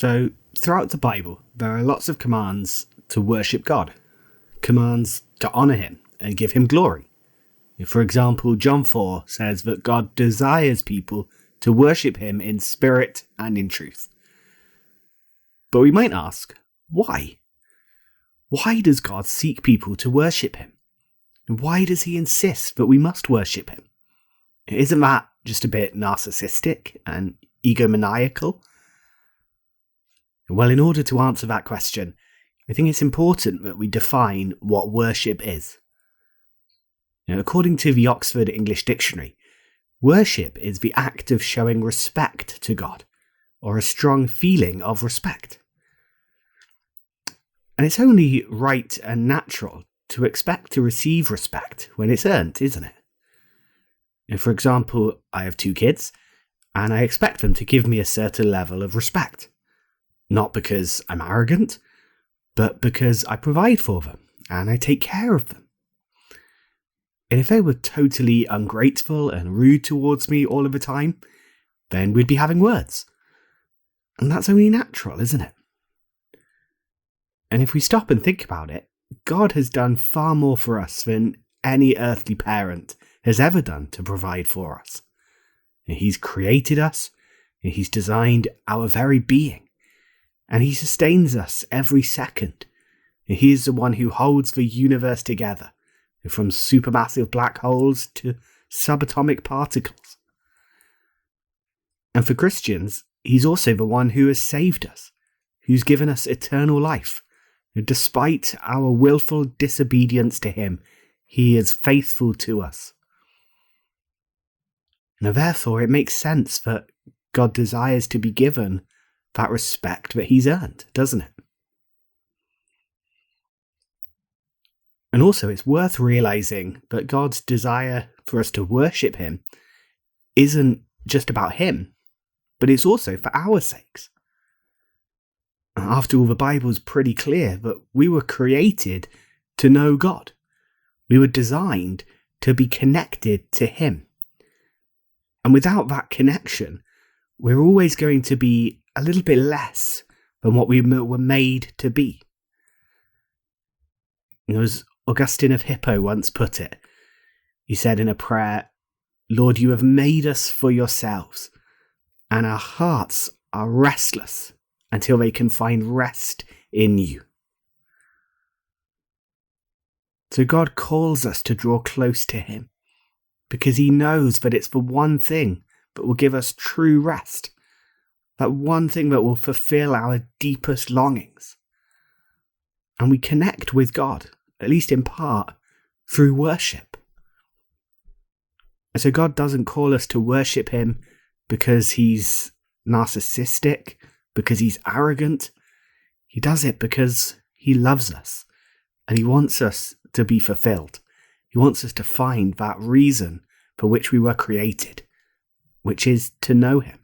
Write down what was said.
So, throughout the Bible, there are lots of commands to worship God, commands to honour him and give him glory. For example, John 4 says that God desires people to worship him in spirit and in truth. But we might ask, why? Why does God seek people to worship him? And why does he insist that we must worship him? Isn't that just a bit narcissistic and egomaniacal? Well, in order to answer that question, I think it's important that we define what worship is. According to the Oxford English Dictionary, worship is the act of showing respect to God, or a strong feeling of respect. And it's only right and natural to expect to receive respect when it's earned, isn't it? For example, I have 2 kids, and I expect them to give me a certain level of respect. Not because I'm arrogant, but because I provide for them, and I take care of them. And if they were totally ungrateful and rude towards me all of the time, then we'd be having words. And that's only natural, isn't it? And if we stop and think about it, God has done far more for us than any earthly parent has ever done to provide for us. He's created us, he's designed our very being, and he sustains us every second. He is the one who holds the universe together, from supermassive black holes to subatomic particles. And for Christians, he's also the one who has saved us, who's given us eternal life. Despite our willful disobedience to him, he is faithful to us. Now, therefore, it makes sense that God desires to be given that respect that he's earned, doesn't it? And also, it's worth realizing that God's desire for us to worship him isn't just about him, but it's also for our sakes. After all, the Bible's pretty clear that we were created to know God. We were designed to be connected to him. And without that connection, we're always going to be a little bit less than what we were made to be. As Augustine of Hippo once put it, he said in a prayer, "Lord, you have made us for yourselves, and our hearts are restless until they can find rest in you." So God calls us to draw close to him, because he knows that it's the one thing that will give us true rest, that one thing that will fulfill our deepest longings. And we connect with God, at least in part, through worship. And so God doesn't call us to worship him because he's narcissistic, because he's arrogant. He does it because he loves us, and he wants us to be fulfilled. He wants us to find that reason for which we were created, which is to know him.